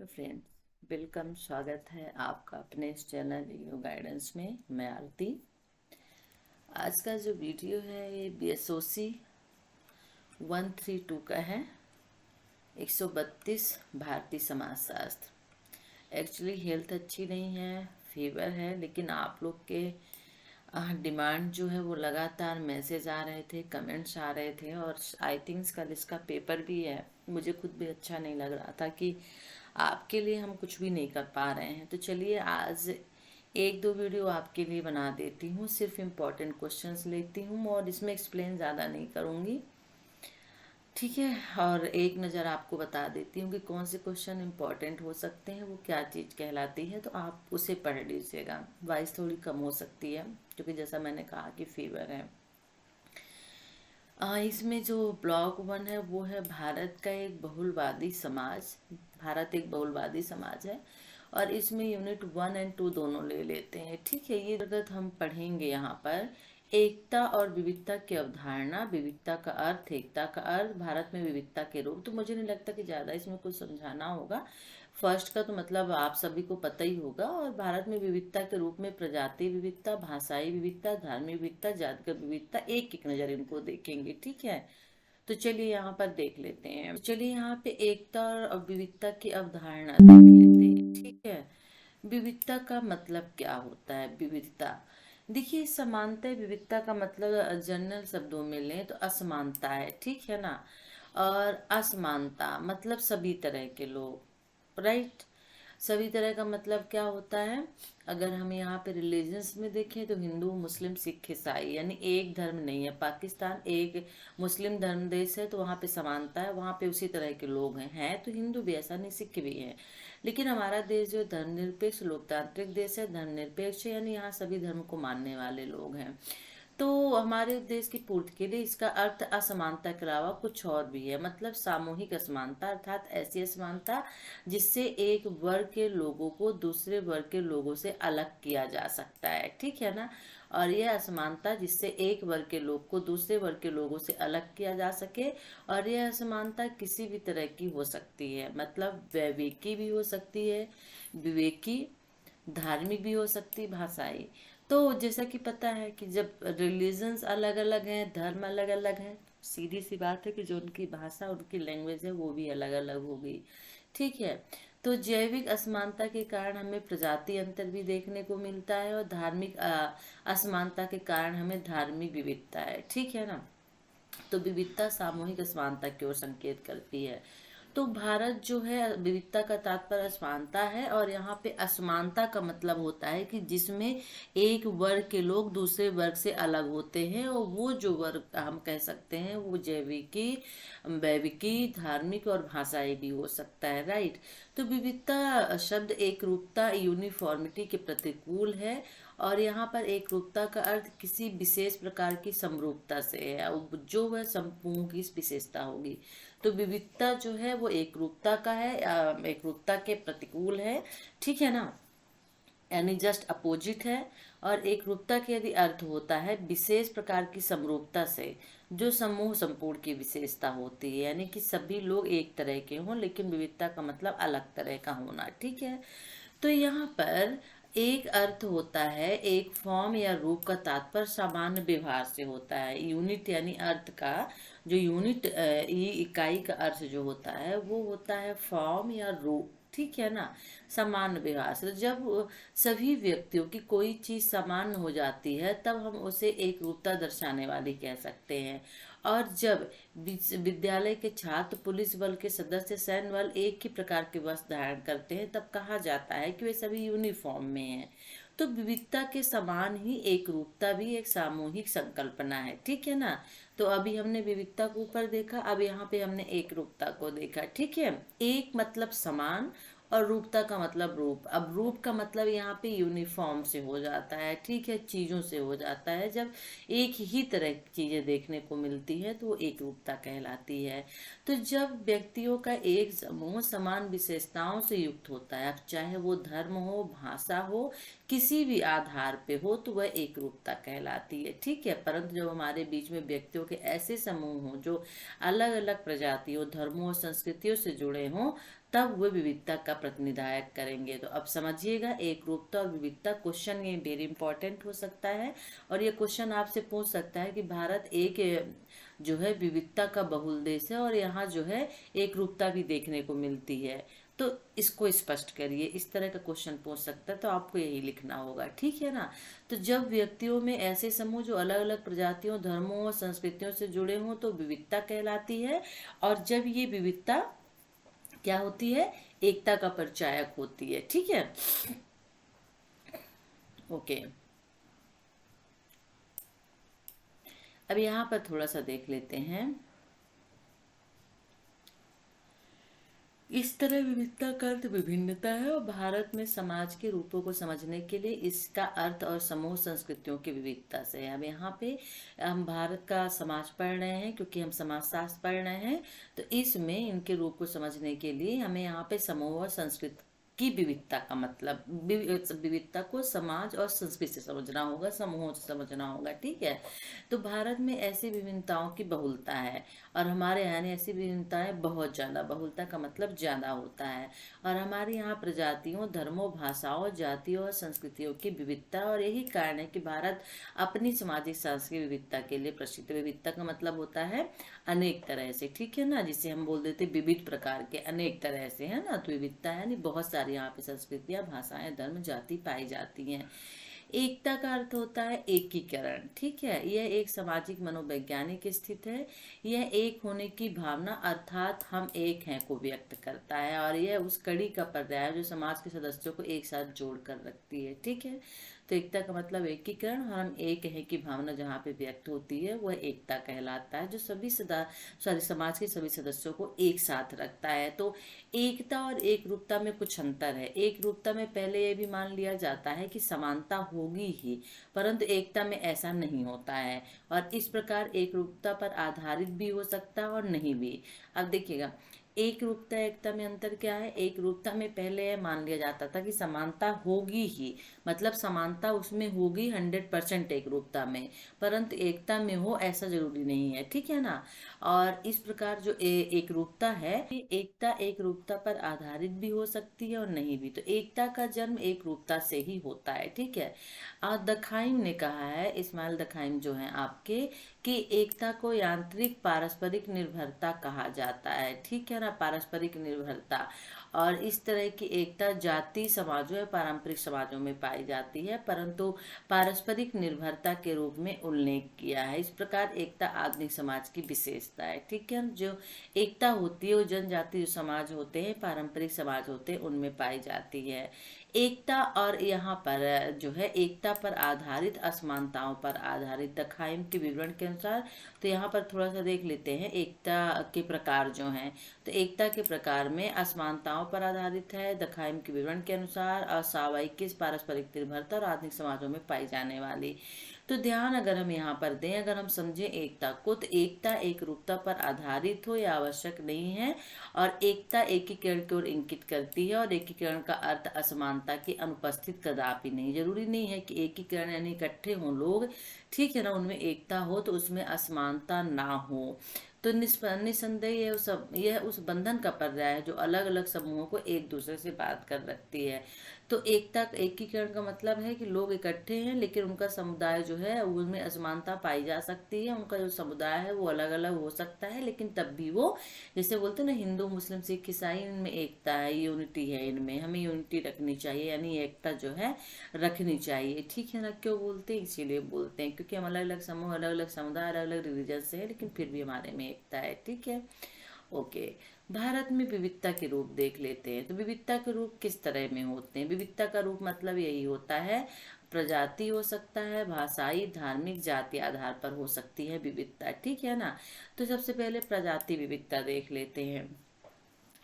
Hello friends, welcome. स्वागत है आपका अपने इस चैनल यू गाइडेंस में। मैं आरती। आज का जो वीडियो है ये BSOC 132 का है। 132 भारतीय समाजशास्त्र। एक्चुअली हेल्थ अच्छी नहीं है, फीवर है, लेकिन आप लोग के डिमांड जो है वो लगातार मैसेज आ रहे थे, कमेंट्स आ रहे थे, और आई थिंक्स कल इसका पेपर भी है। मुझे खुद भी अच्छा नहीं लग रहा था कि आपके लिए हम कुछ भी नहीं कर पा रहे हैं। तो चलिए आज एक दो वीडियो आपके लिए बना देती हूँ, सिर्फ इम्पोर्टेंट क्वेश्चंस लेती हूँ और इसमें एक्सप्लेन ज़्यादा नहीं करूँगी, ठीक है। और एक नज़र आपको बता देती हूँ कि कौन से क्वेश्चन इम्पोर्टेंट हो सकते हैं, वो क्या चीज़ कहलाती है, तो आप उसे पढ़ लीजिएगा। वॉइस थोड़ी कम हो सकती है क्योंकि जैसा मैंने कहा कि फीवर है। इसमें जो ब्लॉक 1 है वो है भारत का एक बहुलवादी समाज। भारत एक बहुलवादी समाज है और इसमें यूनिट 1 और 2 दोनों ले लेते हैं, ठीक है। ये अगर हम पढ़ेंगे यहाँ पर एकता और विविधता की अवधारणा, विविधता का अर्थ, एकता का अर्थ, भारत में विविधता के रूप। तो मुझे नहीं लगता कि ज़्यादा इसमें कुछ समझाना होगा। फर्स्ट का तो मतलब आप सभी को पता ही होगा। और भारत में विविधता के रूप में प्रजाति विविधता, भाषाई विविधता, धार्मिक विविधता, जातिगत विविधता, एक एक नज़र इनको देखेंगे, ठीक है। तो चलिए यहाँ पर देख लेते हैं। तो चलिए यहाँ पे एकता और विविधता की अवधारणा देख लेते हैं, ठीक है। विविधता का मतलब क्या होता है? विविधता, देखिए, समानता विविधता का मतलब जनरल शब्दों में लें तो असमानता है, ठीक है ना। और असमानता मतलब सभी तरह के लोग, राइट। सभी तरह का मतलब क्या होता है? अगर हम यहाँ पे रिलीजन्स में देखें तो हिंदू, मुस्लिम, सिख, ईसाई, यानी एक धर्म नहीं है। पाकिस्तान एक मुस्लिम धर्म देश है तो वहाँ पे समानता है, वहाँ पे उसी तरह के लोग हैं तो हिंदू भी, ऐसा नहीं सिख भी है। लेकिन हमारा देश जो धर्मनिरपेक्ष लोकतांत्रिक देश है, धर्मनिरपेक्ष है, यानी यहाँ सभी धर्म को मानने वाले लोग हैं। तो हमारे देश की पूर्ति के लिए इसका अर्थ असमानता के अलावा कुछ और भी है। मतलब सामूहिक असमानता, अर्थात ऐसी असमानता जिससे एक वर्ग के लोगों को दूसरे वर्ग के लोगों से अलग किया जा सकता है, ठीक है ना। और यह असमानता जिससे एक वर्ग के लोग को दूसरे वर्ग के लोगों से अलग किया जा सके। और यह असमानता किसी भी तरह की हो सकती है, मतलब वैवेकी भी हो सकती है, विवेकी, धार्मिक भी हो सकती, भाषाई। तो जैसा कि पता है कि जब रिलीजन्स अलग अलग हैं, धर्म अलग अलग हैं, सीधी सी बात है कि जो उनकी भाषा, उनकी लैंग्वेज है वो भी अलग अलग होगी, ठीक है। तो जैविक असमानता के कारण हमें प्रजाति अंतर भी देखने को मिलता है और धार्मिक असमानता के कारण हमें धार्मिक विविधता है, ठीक है ना। तो विविधता सामूहिक असमानता की ओर संकेत करती है। तो भारत जो है, विविधता का तात्पर्य असमानता है, और यहाँ पे असमानता का मतलब होता है कि जिसमें एक वर्ग के लोग दूसरे वर्ग से अलग होते हैं, और वो जो वर्ग हम कह सकते हैं वो जैविकी, वैविकी, धार्मिक और भाषाई भी हो सकता है, राइट। तो विविधता शब्द एक रूपता, यूनिफॉर्मिटी के प्रतिकूल है। और यहाँ पर एक रूपता का अर्थ किसी विशेष प्रकार की समरूपता से है, जो वह समूह की विशेषता होगी। तो विविधता जो है वो एक रूपता का है, एक रूपता के प्रतिकूल है, ठीक है ना, यानी जस्ट अपोजिट है। और एक रूपता के यदि अर्थ होता है विशेष प्रकार की समरूपता से, जो समूह संपूर्ण की विशेषता होती है, यानी कि सभी लोग एक तरह के हों, लेकिन विविधता का मतलब अलग तरह का होना, ठीक है। तो यहाँ पर एक अर्थ होता है, एक फॉर्म या रूप का तात्पर्य सामान्य व्यवहार से होता है। यूनिट यानी अर्थ का जो यूनिट, ये इकाई का अर्थ जो होता है वो होता है फॉर्म या रूप, ठीक है ना, सामान्य व्यवहार से। तो जब सभी व्यक्तियों की कोई चीज सामान्य हो जाती है तब हम उसे एक रूपता दर्शाने वाली कह सकते हैं। और जब विद्यालय के छात्र, पुलिस बल के सदस्य, सैन्य बल एक ही प्रकार के वस्त्र धारण करते हैं तब कहा जाता है कि वे सभी यूनिफॉर्म में हैं। तो विविधता के समान ही एक रूपता भी एक सामूहिक संकल्पना है, ठीक है ना। तो अभी हमने विविधता को ऊपर देखा, अब यहाँ पे हमने एक रूपता को देखा, ठीक है। एक मतलब समान और रूपता का मतलब रूप। अब रूप का मतलब यहाँ पे यूनिफॉर्म से हो जाता है, ठीक है, चीजों से हो जाता है। जब एक ही तरह की चीजें देखने को मिलती है तो वो एक रूपता कहलाती है। तो जब व्यक्तियों का एक समूह समान विशेषताओं से युक्त होता है, अब चाहे वो धर्म हो, भाषा हो, किसी भी आधार पे हो, तो वह एक रूपता कहलाती है, ठीक है। परंतु जब हमारे बीच में व्यक्तियों के ऐसे समूह हों जो अलग अलग प्रजातियों, धर्मों और संस्कृतियों से जुड़े हों, तब वे विविधता का प्रतिनिधायक करेंगे। तो अब समझिएगा, एक रूपता और विविधता, क्वेश्चन ये वेरी इंपॉर्टेंट हो सकता है और ये क्वेश्चन आपसे पूछ सकता है कि भारत एक जो है विविधता का बहुल देश है और यहाँ जो है एक रूपता भी देखने को मिलती है, तो इसको स्पष्ट करिए। इस तरह का क्वेश्चन पूछ सकता है, तो आपको यही लिखना होगा, ठीक है ना। तो जब व्यक्तियों में ऐसे समूह जो अलग अलग प्रजातियों, धर्मों और संस्कृतियों से जुड़े हों तो विविधता कहलाती है, और जब ये विविधता क्या होती है, एकता का परिचायक होती है, ठीक है। ओके, अब यहाँ पर थोड़ा सा देख लेते हैं। इस तरह विविधता का अर्थ विभिन्नता है और भारत में समाज के रूपों को समझने के लिए इसका अर्थ और समूह संस्कृतियों की विविधता से है। अब यहाँ पे हम भारत का समाज पढ़ रहे हैं क्योंकि हम समाजशास्त्र पढ़ रहे हैं, तो इसमें इनके रूप को समझने के लिए हमें यहाँ पे समूह और संस्कृति की विविधता का मतलब, विविधता को समाज और संस्कृति से समझना होगा, समूहों से समझना होगा, ठीक है। तो भारत में ऐसी विभिन्नताओं की बहुलता है और हमारे यहाँ ऐसी विभिन्नताएं बहुत ज़्यादा, बहुलता का मतलब ज़्यादा होता है, और हमारे यहाँ प्रजातियों, धर्मों, भाषाओं, जातियों और संस्कृतियों की विविधता, और यही कारण है कि भारत अपनी सामाजिक सांस्कृतिक विविधता के लिए प्रसिद्ध। विविधता का मतलब होता है अनेक तरह से, ठीक है ना, जिसे हम बोल देते विविध प्रकार के, अनेक तरह से, है ना। तो विविधता यानी बहुत सारी यहाँ पे संस्कृतियाँ, भाषाएं, धर्म, जाति पाई जाती हैं। एकता का अर्थ होता है एकीकरण, ठीक है। यह एक सामाजिक मनोवैज्ञानिक स्थिति है। यह एक होने की भावना अर्थात हम एक हैं को व्यक्त करता है, और यह उस कड़ी का पर्याय है जो समाज के सदस्यों को एक साथ जोड़ कर रखती है, ठीक है। तो एकता का मतलब एकीकरण, और हम एक हैं की भावना जहाँ पे व्यक्त होती है वह एकता कहलाता है, जो सभी समाज के सभी सदस्यों को एक साथ रखता है। तो एकता और एक रूपता में कुछ अंतर है। एक रूपता में पहले यह भी मान लिया जाता है कि समानता होगी ही, परंतु एकता में ऐसा नहीं होता है, और इस प्रकार एक रूपता पर आधारित भी हो सकता है और नहीं भी। अब देखिएगा, एक रूपता एकता में अंतर क्या है। एक रूपता में पहले यह मान लिया जाता था कि समानता होगी ही, मतलब समानता उसमें होगी 100% एक रूपता में, परंतु एकता में हो ऐसा जरूरी नहीं है, ठीक है ना। और इस प्रकार जो एक रूपता है, एकता एक रूपता पर आधारित भी हो सकती है और नहीं भी। तो एकता का जन्म एक रूपता से ही होता है, ठीक है। दखाइम ने कहा है, इस्माइल दखाइम जो है आपके, कि एकता को यांत्रिक पारस्परिक निर्भरता कहा जाता है, ठीक है ना, पारस्परिक निर्भरता। और इस तरह की एकता जाति समाजों या पारंपरिक समाजों में पाई जाती है, परंतु पारस्परिक निर्भरता के रूप में उल्लेख किया है। इस प्रकार एकता आधुनिक समाज की विशेषता है, ठीक है। जो एकता होती है वो जनजाति जो समाज होते हैं, पारंपरिक समाज होते हैं, उनमें पाई जाती है। एकता और यहाँ पर जो है एकता पर आधारित असमानताओं पर आधारित दखाइम के विवरण के अनुसार, तो यहाँ पर थोड़ा सा देख लेते हैं एकता के प्रकार जो हैं। तो एकता के प्रकार में असमानताओं पर आधारित है दखाइम के विवरण के अनुसार, असामयिक पारस्परिक निर्भरता और आधुनिक समाजों में पाई जाने वाली। तो ध्यान अगर हम यहाँ पर दें, अगर हम समझें एकता को, तो एकता एक रूपता पर आधारित हो यह आवश्यक नहीं है, और एकता एकीकरण की ओर इंगित करती है, और एकीकरण का अर्थ असमानता की अनुपस्थित कदापि नहीं। जरूरी नहीं है कि एकीकरण यानी इकट्ठे हों लोग, ठीक है ना, उनमें एकता हो तो उसमें असमानता ना हो। तो निस्संदेह यह उस बंधन का पर्याय है जो अलग अलग समूहों को एक दूसरे से बात कर रखती है। तो एकता एकीकरण का मतलब है कि लोग इकट्ठे हैं लेकिन उनका समुदाय जो है उनमें असमानता पाई जा सकती है, उनका जो समुदाय है वो अलग अलग हो सकता है, लेकिन तब भी वो, जैसे बोलते हैं ना, हिंदू मुस्लिम सिख ईसाई, इनमें एकता है, यूनिटी है, इनमें हमें यूनिटी रखनी चाहिए, यानी एकता जो है रखनी चाहिए, ठीक है ना। क्यों बोलते हैं, इसीलिए बोलते हैं क्योंकि हम अलग अलग समूह, अलग अलग समुदाय, अलग अलग रिलीजन से है, लेकिन फिर भी हमारे में एकता है, ठीक है। ओके, भारत में विविधता के रूप देख लेते हैं। तो विविधता के रूप किस तरह में होते हैं। विविधता का रूप मतलब यही होता है, प्रजाति हो सकता है, भाषाई, धार्मिक, जाति आधार पर हो सकती है विविधता, ठीक है ना। तो सबसे पहले प्रजाति विविधता देख लेते हैं।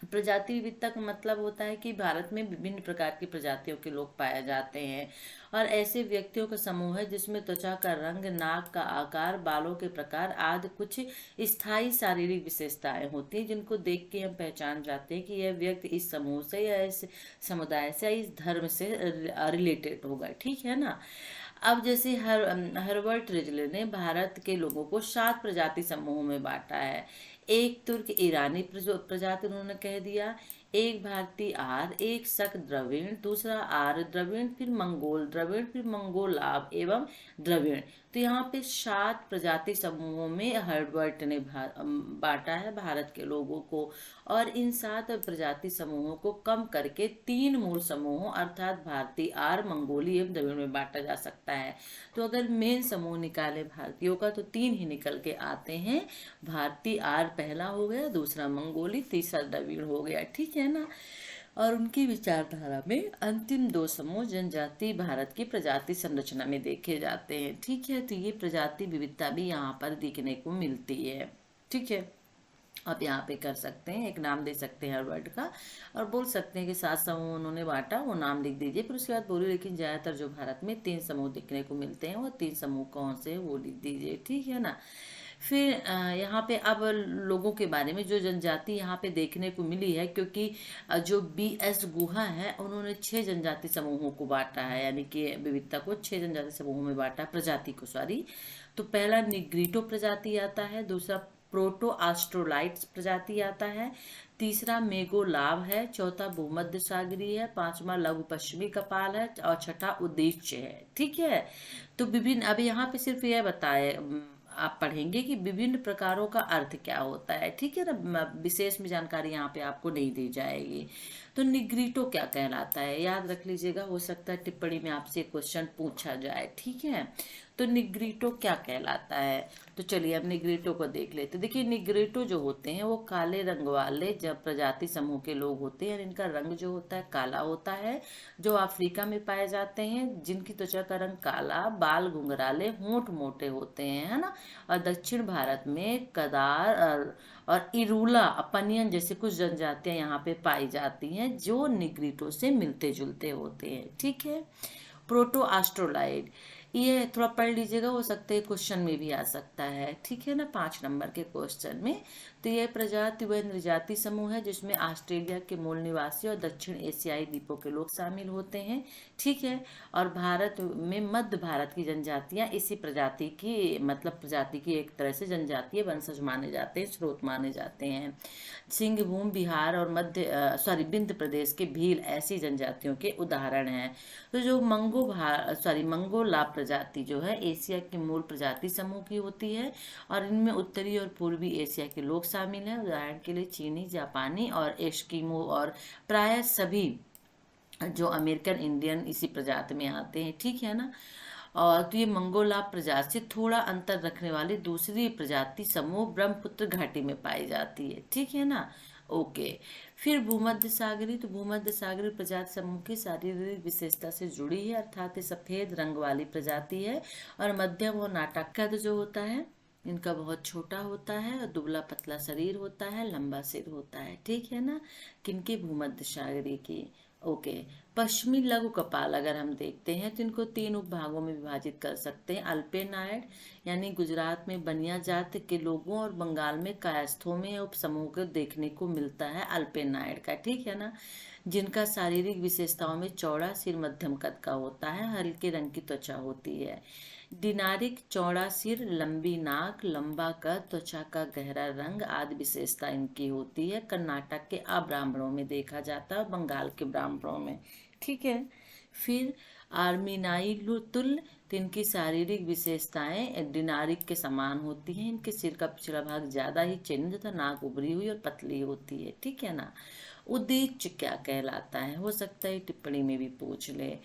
प्रजाति विविधता का मतलब होता है कि भारत में विभिन्न प्रकार की प्रजातियों के लोग पाए जाते हैं, और ऐसे व्यक्तियों का समूह है जिसमें त्वचा का रंग, नाक का आकार, बालों के प्रकार आदि कुछ स्थायी शारीरिक विशेषताएं होती हैं, जिनको देख के हम पहचान जाते हैं कि यह व्यक्ति इस समूह से या इस समुदाय से या इस धर्म से रिलेटेड होगा, ठीक है ना। अब जैसे हर्बर्ट रिजले ने भारत के लोगों को 7 प्रजाति समूहों में बांटा है। एक तुर्क ईरानी प्रजाति उन्होंने कह दिया, एक भारतीय आर्य, एक शक द्रविड़, दूसरा आर्य द्रविड़, फिर मंगोल द्रविड़, फिर मंगोलाब एवं द्रविड़। तो यहाँ पे 7 प्रजाति समूहों में हर्बर्ट ने बांटा है भारत के लोगों को। और इन 7 प्रजाति समूहों को कम करके 3 मूल समूहों अर्थात भारतीय, आर्य, मंगोली एवं द्रविड़ में बांटा जा सकता है। तो अगर मेन समूह निकाले भारतीयों का तो 3 ही निकल के आते हैं। भारतीय आर्य पहला हो गया, दूसरा मंगोली, तीसरा द्रविड़ हो गया, ठीक है ना। और उनकी विचारधारा में अंतिम 2 समूह जनजाति भारत की प्रजाति संरचना में देखे जाते हैं, ठीक है। तो ये प्रजाति विविधता भी यहाँ पर दिखने को मिलती है, ठीक है। आप यहाँ पे कर सकते हैं, एक नाम दे सकते हैं हर वर्ड का और बोल सकते हैं कि 7 समूह उन्होंने बांटा, वो नाम लिख दीजिए। फिर उसके बाद बोलिए लेकिन ज्यादातर जो भारत में 3 समूह दिखने को मिलते हैं वो 3 समूह कौन से हैं वो लिख दीजिए, ठीक है ना। फिर यहाँ पे अब लोगों के बारे में जो जनजाति यहाँ पे देखने को मिली है, क्योंकि जो BS गुहा है उन्होंने 6 जनजाति समूहों को बांटा है, यानी कि विविधता को 6 जनजाति समूहों में बांटा, प्रजाति को सॉरी। तो पहला निग्रीटो प्रजाति आता है, दूसरा प्रोटो आस्ट्रोलाइट्स प्रजाति आता है, तीसरा मेगोलाव है, चौथा भूमध्य सागरी है, पांचवा लघु पश्चिमी कपाल है और छठा उद्देश्य है, ठीक है। तो विभिन्न, अब यहाँ पे सिर्फ यह बताए आप पढ़ेंगे कि विभिन्न प्रकारों का अर्थ क्या होता है, ठीक है ना। विशेष में जानकारी यहाँ पे आपको नहीं दी जाएगी। तो निग्रीटो क्या कहलाता है याद रख लीजिएगा, हो सकता है टिप्पणी में आपसे क्वेश्चन पूछा जाए, ठीक है। तो निग्रीटो क्या कहलाता है, तो चलिए अब निग्रीटो को देख लेते। देखिए निग्रीटो जो होते हैं वो काले रंग वाले जब प्रजाति समूह के लोग होते हैं, इनका रंग जो होता है काला होता है, जो अफ्रीका में पाए जाते हैं, जिनकी त्वचा का रंग काला, बाल घुंघराले, होंठ मोटे होते हैं, है ना। और दक्षिण भारत में कदार और इरूला अपनियन जैसे कुछ जनजातियां यहाँ पे पाई जाती हैं जो निग्रीटो से मिलते जुलते होते हैं, ठीक है। प्रोटो आस्ट्रोलाइड, ये थोड़ा पढ़ लीजिएगा, हो सकता है क्वेश्चन में भी आ सकता है, ठीक है ना, 5 नंबर के क्वेश्चन में। तो यह प्रजाति वह नृजाति समूह है जिसमें ऑस्ट्रेलिया के मूल निवासी और दक्षिण एशियाई द्वीपों के लोग शामिल होते हैं, ठीक है। और भारत में मध्य भारत की जनजातियां इसी प्रजाति की, मतलब प्रजाति की एक तरह से जनजातीय वंशज माने जाते हैं, स्रोत माने जाते हैं। सिंहभूम बिहार और विंध्य प्रदेश के भील ऐसी जनजातियों के उदाहरण हैं। तो जो मंगोला प्रजाति जो है एशिया के मूल प्रजाति समूह की होती है और इनमें उत्तरी और पूर्वी एशिया के लोग शामिल हैं। उदाहरण के लिए चीनी, जापानी और एस्किमो और प्राय सभी जो अमेरिकन इंडियन इसी प्रजाति में आते हैं, ठीक है ना। और तो ये मंगोला प्रजाति से थोड़ा अंतर रखने वाली दूसरी प्रजाति समूह ब्रह्मपुत्र घाटी में पाई जाती है, ठीक है ना। ओके। फिर भूमध्य सागरी, तो भूमध्य सागरी प्रजाति समूह की शारीरिक विशेषता से जुड़ी है, अर्थात ये सफेद रंग वाली प्रजाति है और मध्यम और नाटक जो होता है इनका बहुत छोटा होता है और दुबला पतला शरीर होता है, लंबा सिर होता है, ठीक है ना। किनकी? भूमध्य सागरी की। ओके। पश्चिमी लघु कपाल अगर हम देखते हैं तो इनको 3 उपभागों में विभाजित कर सकते हैं। अल्पेनाइड यानी गुजरात में बनिया जाति के लोगों और बंगाल में कायस्थों में उपसमूह को देखने को मिलता है अल्पेनाइड का, ठीक है ना, जिनका शारीरिक विशेषताओं में चौड़ा सिर, मध्यम कद का होता है, हल्के रंग की त्वचा होती है। डिनारिक चौड़ा सिर, लंबी नाक, लंबा कद, त्वचा का गहरा रंग आदि विशेषता इनकी होती है। कर्नाटक के अब्राह्मणों में देखा जाता है, बंगाल के ब्राह्मणों में, ठीक है। फिर आर्मीनाइलुतुल, तो इनकी शारीरिक विशेषताएं डिनारिक के समान होती हैं। इनके सिर का पिछला भाग ज्यादा ही चिन्ह तथा नाक उभरी हुई और पतली होती है, ठीक है ना। उदीच्य क्या कहलाता है, हो सकता है टिप्पणी में भी पूछ ले।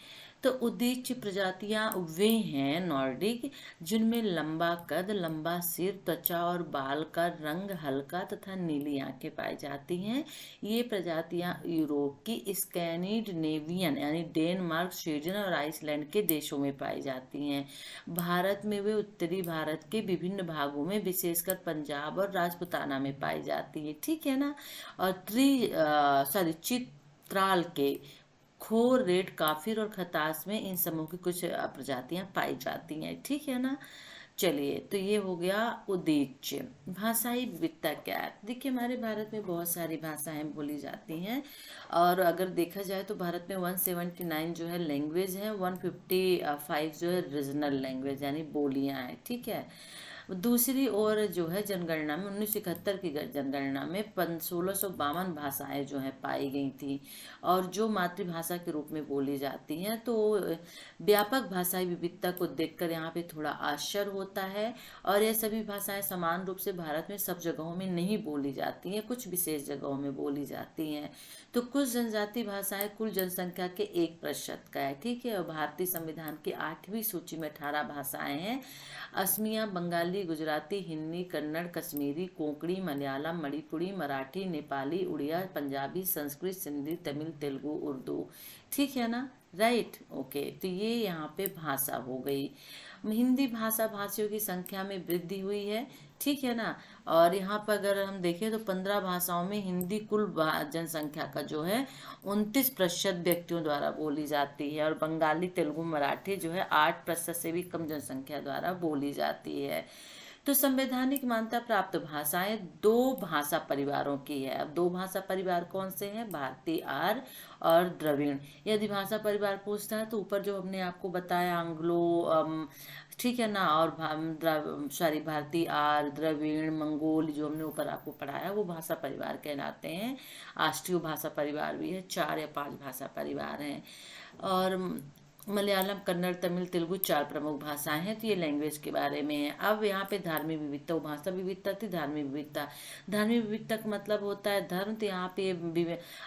तो उदीच्य प्रजातियां वे हैं नॉर्डिक जिनमें लंबा कद, लंबा सिर, त्वचा और बाल का रंग हल्का तथा नीली आंखें पाई जाती हैं। ये प्रजातियां यूरोप की स्कैंडिनेवियन यानी डेनमार्क, स्वीडन और आइसलैंड के देशों में पाई जाती हैं। भारत में वे उत्तरी भारत के विभिन्न भागों में विशेषकर पंजाब और राजपुताना में पाई जाती है, ठीक है ना। और चित्राल के खोर, रेड, काफिर और खतास में इन समूह की कुछ प्रजातियां पाई जाती हैं, ठीक है ना। चलिए, तो ये हो गया उदीच्य। भाषाई विविधता क्या है? देखिए हमारे भारत में बहुत सारी भाषाएं बोली जाती हैं और अगर देखा जाए तो भारत में 179 जो है लैंग्वेज है, 155 जो है रीजनल लैंग्वेज यानी बोलियां हैं, ठीक है। दूसरी ओर जो है जनगणना में 1971 की जनगणना में 1652 भाषाएं जो है पाई गई थी और जो मातृभाषा के रूप में बोली जाती हैं। तो व्यापक भाषाई विविधता को देखकर यहाँ पे थोड़ा आश्चर्य होता है। और यह सभी भाषाएं समान रूप से भारत में सब जगहों में नहीं बोली जाती हैं, कुछ विशेष जगहों में बोली जाती हैं। तो कुछ जनजाति भाषाएं कुल जनसंख्या के 1% का है, ठीक है। और भारतीय संविधान की 8वीं सूची में 18 भाषाएं हैं। असमिया, बंगाली, गुजराती, हिंदी, कन्नड़, कश्मीरी, कोंकणी, मलयालम, मणिपुरी, मराठी, नेपाली, उड़िया, पंजाबी, संस्कृत, सिंधी, तमिल, तेलुगु, उर्दू, ठीक है ना, राइट, ओके। तो ये यहाँ पे भाषा हो गई। हिंदी भाषा भाषियों की संख्या में वृद्धि हुई है, ठीक है ना। और यहाँ पर अगर हम देखें तो 15 भाषाओं में हिंदी कुल जनसंख्या का जो है 29% व्यक्तियों द्वारा बोली जाती है। और बंगाली, तेलुगु, मराठी जो है 8% से भी कम जनसंख्या द्वारा बोली जाती है। तो संवैधानिक मान्यता प्राप्त भाषाएं 2 भाषा परिवारों की है। अब 2 भाषा परिवार कौन से हैं? भारतीय आर्य और द्रविड़। यदि भाषा परिवार पूछता है तो ऊपर जो हमने आपको बताया एंग्लो, ठीक है ना, और सॉरी भारतीय आर्य, द्रविड़, मंगोल जो हमने ऊपर आपको पढ़ाया वो भाषा परिवार कहलाते हैं। राष्ट्रीय भाषा परिवार भी है, 4 या 5 भाषा परिवार हैं। और मलयालम, कन्नड़, तमिल, तेलुगु 4 प्रमुख भाषाएं हैं। तो ये लैंग्वेज के बारे में है। अब यहाँ पे धार्मिक विविधता, भाषा विविधता थी, धार्मिक विविधता। धार्मिक विविधता का मतलब होता है धर्म। तो यहाँ पे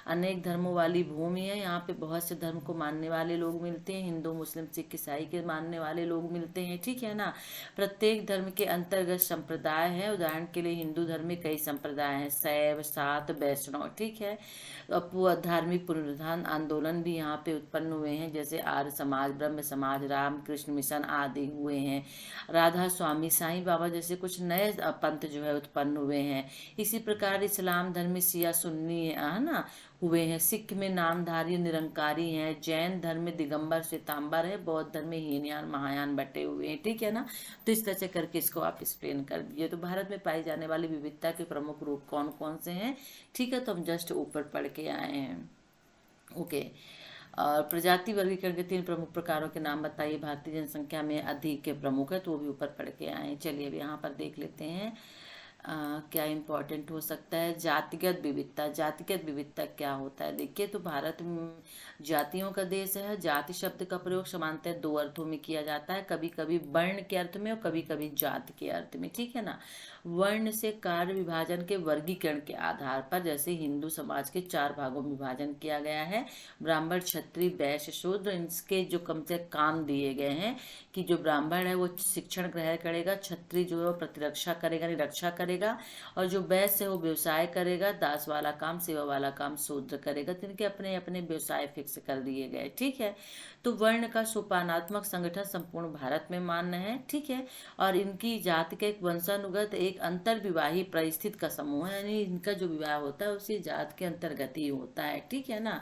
अनेक धर्मों वाली भूमि है। यहाँ पे बहुत से धर्म को मानने वाले लोग मिलते हैं, हिंदू, मुस्लिम, सिख, ईसाई के मानने वाले लोग मिलते हैं, ठीक है ना। प्रत्येक धर्म के अंतर्गत संप्रदाय है। उदाहरण के लिए हिंदू धर्म में कई संप्रदाय हैं, शैव, शाक्त, वैष्णव, ठीक है। धार्मिक पुनरुत्थान आंदोलन भी यहाँ पे उत्पन्न हुए हैं, जैसे आर्य समाज, ब्रह्म समाज, रामकृष्ण मिशन आदि हुए हैं। राधा स्वामी, साईं बाबा जैसे कुछ नए पंथ जो है उत्पन्न हुए हैं। इसी प्रकार इस्लाम धर्म में शिया सुन्नी है ना हुए हैं। सिख में नामधारी निरंकारी हैं। जैन धर्म में दिगंबर श्वेतांबर है। बौद्ध धर्म में हीनयान महायान बटे हुए हैं, ठीक है ना। तो इस तरह से करके इसको आप एक्सप्लेन कर दिए। तो भारत में पाई जाने वाली विविधता के प्रमुख रूप कौन कौन से हैं, ठीक है। तो हम जस्ट ऊपर पढ़ के आए हैं, ओके। और प्रजाति वर्गीकरण के 3 प्रमुख प्रकारों के नाम बताइए। भारतीय जनसंख्या में अधिक के प्रमुख है, तो वो भी ऊपर पढ़ के आए। चलिए अब यहाँ पर देख लेते हैं क्या इम्पोर्टेंट हो सकता है। जातिगत विविधता। जातिगत विविधता क्या होता है? देखिए, तो भारत जातियों का देश है। जाति शब्द का प्रयोग सामान्यतः 2 अर्थों में किया जाता है, कभी कभी वर्ण के अर्थ में और कभी कभी जाति के अर्थ में, ठीक है ना। वर्ण से कार्य विभाजन के वर्गीकरण के आधार पर, जैसे हिंदू समाज के 4 भागों में विभाजन किया गया है, ब्राह्मण, क्षत्रिय, वैश्य, शूद्र। इनके जो कम से काम दिए गए हैं कि जो ब्राह्मण है वो शिक्षण ग्रहण करेगा, क्षत्रिय जो है वो प्रतिरक्षा करेगा, निरक्षा करेगा, और जो वैश्य है वो व्यवसाय करेगा, दास वाला काम, सेवा वाला काम शूद्र करेगा। तो इनके अपने अपने व्यवसाय फिक्स कर दिए गए, ठीक है। तो वर्ण का सोपानात्मक संगठन संपूर्ण भारत में मान्य है, ठीक है। और इनकी जाति का एक वंशानुगत एक अंतर्विवाही परिस्थित का समूह है, यानी इनका जो विवाह होता है उसी जात के अंतर्गत ही होता है, ठीक है ना।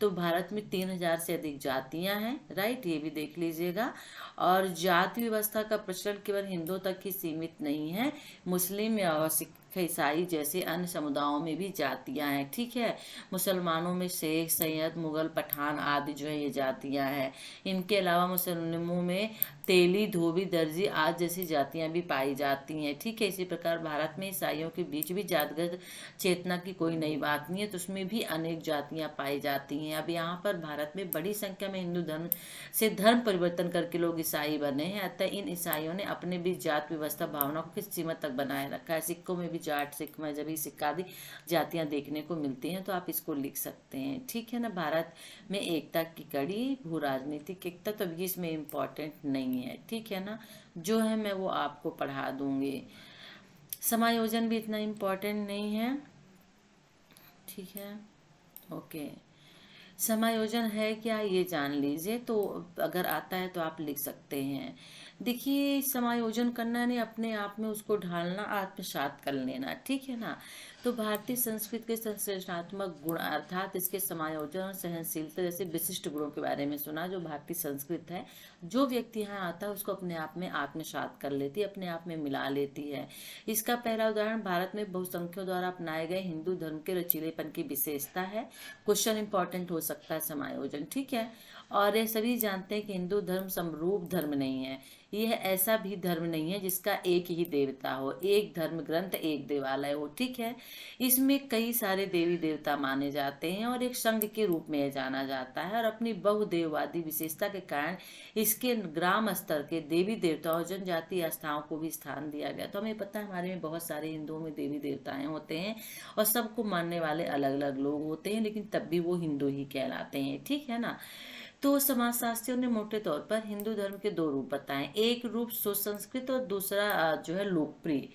तो भारत में 3000 से अधिक जातियां हैं, राइट, ये भी देख लीजिएगा। और जाति व्यवस्था का प्रचलन केवल हिंदुओं तक ही सीमित नहीं है, मुस्लिम या सिख, ईसाई जैसे अन्य समुदायों में भी जातियां हैं, ठीक है। मुसलमानों में शेख, सैयद, मुगल, पठान आदि जो है ये जातियां हैं। इनके अलावा मुसलिमों में तेली, धोबी, दर्जी आदि जैसी जातियां भी पाई जाती हैं, ठीक है। इसी प्रकार भारत में ईसाइयों के बीच भी जातिगत चेतना की कोई नई बात नहीं है, तो उसमें भी अनेक जातियां पाई जाती हैं। अब यहाँ पर भारत में बड़ी संख्या में हिंदू धर्म से धर्म परिवर्तन करके लोग ईसाई बने हैं, अतः इन ईसाइयों ने अपने बीच जात व्यवस्था भावना को किस सीमा तक बनाए रखा है। सिक्कों में भी जाट, सिख, मजहबी, सिख आदि जातियां देखने को मिलती हैं, तो आप इसको लिख सकते हैं, ठीक है ना। भारत में एकता की कड़ी, भू राजनीतिक एकता, तो ये इसमें इम्पोर्टेंट नहीं है, ठीक है ना। जो है मैं वो आपको पढ़ा दूंगी। समायोजन भी इतना इम्पोर्टेंट नहीं है, ठीक है, ओके। समायोजन है क्या ये जान लीजिए, तो अगर आता है तो आप लिख सकते हैं। देखिए, समायोजन करना नहीं, अपने आप में उसको ढालना, आत्मसात कर लेना, ठीक है ना। तो भारतीय संस्कृति के संश्लेषणात्मक गुण अर्थात इसके समायोजन और सहनशीलता जैसे विशिष्ट गुणों के बारे में सुना। जो भारतीय संस्कृति है, जो व्यक्ति यहाँ आता है उसको अपने आप में आत्मसात कर लेती है, अपने आप में मिला लेती है। इसका पहला उदाहरण भारत में बहुसंख्यों द्वारा अपनाए गए हिंदू धर्म के रचीलेपन की विशेषता है। क्वेश्चन इंपॉर्टेंट हो सकता है समायोजन, ठीक है। और ये सभी जानते हैं कि हिंदू धर्म समरूप धर्म नहीं है, यह ऐसा भी धर्म नहीं है जिसका एक ही देवता हो, एक धर्म ग्रंथ एक देवालय हो, ठीक है। इसमें कई सारे देवी देवता माने जाते हैं और एक संघ के रूप में जाना जाता है, और अपनी बहुदेववादी विशेषता के कारण इसके ग्राम स्तर के देवी देवताओं जनजाति आस्थाओं को भी स्थान दिया गया। तो हमें पता है हमारे में बहुत सारे हिंदुओं में देवी देवताएं होते हैं और सबको मानने वाले अलग अलग लोग होते हैं, लेकिन तब भी वो हिंदू ही कहलाते हैं, ठीक है ना। तो समाजशास्त्रियों ने मोटे तौर पर हिंदू धर्म के दो रूप बताए, एक रूप सुसंस्कृत और दूसरा जो है लोकप्रिय।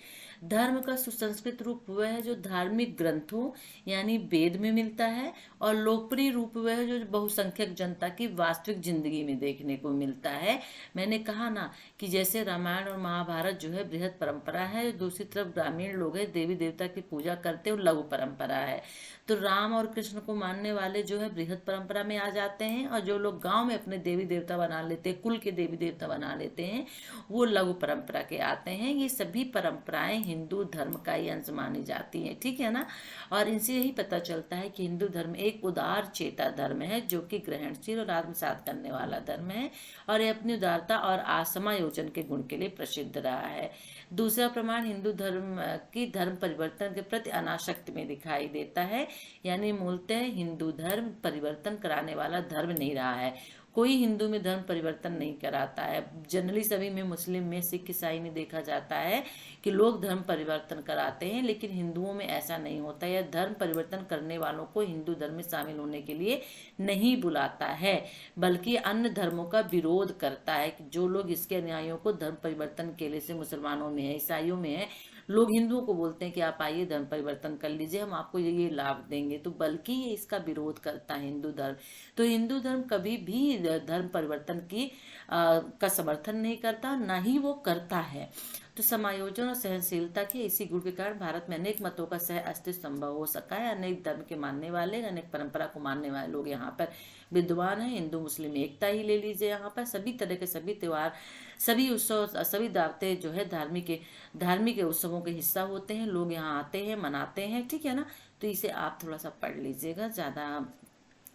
धर्म का सुसंस्कृत रूप वह है जो धार्मिक ग्रंथों यानी वेद में मिलता है, और लोकप्रिय रूप वह है जो बहुसंख्यक जनता की वास्तविक जिंदगी में देखने को मिलता है। मैंने कहा ना कि जैसे रामायण और महाभारत जो है बृहद परंपरा है, दूसरी तरफ ग्रामीण लोग है देवी देवता की पूजा करते हुए लघु परंपरा है। तो राम और कृष्ण को मानने वाले जो है बृहद परंपरा में आ जाते हैं, और जो लोग गांव में अपने देवी देवता बना लेते हैं, कुल के देवी देवता बना लेते हैं, वो लघु परंपरा के आते हैं। ये सभी परंपराएं हिंदू धर्म का ही अंश मानी जाती हैं, ठीक है ना। और इनसे यही पता चलता है कि हिंदू धर्म एक उदार चेता धर्म है, जो कि ग्रहणशील और आत्मसात करने वाला धर्म है, और ये अपनी उदारता और समायोजन के गुण के लिए प्रसिद्ध रहा है। दूसरा प्रमाण हिंदू धर्म की धर्म परिवर्तन के प्रति अनासक्ति में दिखाई देता है, यानी मूलतः हिंदू धर्म परिवर्तन कराने वाला धर्म नहीं रहा है। कोई हिंदू में धर्म परिवर्तन नहीं कराता है। जनरली सभी में, मुस्लिम में, सिख ईसाई में देखा जाता है कि लोग धर्म परिवर्तन कराते हैं, लेकिन हिंदुओं में ऐसा नहीं होता। यह धर्म परिवर्तन करने वालों को हिंदू धर्म में शामिल होने के लिए नहीं बुलाता है, बल्कि अन्य धर्मों का विरोध करता है। कि जो लोग इसके अनुयायियों को धर्म परिवर्तन के लिए से मुसलमानों में है, ईसाइयों में है, लोग हिंदुओं को बोलते हैं कि आप आइए धर्म परिवर्तन कर लीजिए, हम आपको ये लाभ देंगे, तो बल्कि ये इसका विरोध करता है हिंदू धर्म। तो हिंदू धर्म कभी भी धर्म परिवर्तन की का समर्थन नहीं करता, ना ही वो करता है। तो समायोजन और सहनशीलता के इसी गुण के कारण भारत में अनेक मतों का सह अस्तित्व संभव हो सका है। अनेक धर्म के मानने वाले, अनेक परंपरा को मानने वाले लोग यहाँ पर विद्वान हैं। हिंदू मुस्लिम एकता ही ले लीजिए, यहाँ पर सभी तरह के सभी त्योहार, सभी उत्सव, सभी दावतें जो है धार्मिक उत्सवों के हिस्सा होते हैं। लोग यहाँ आते हैं, मनाते हैं, ठीक है ना। तो इसे आप थोड़ा सा पढ़ लीजिएगा, ज़्यादा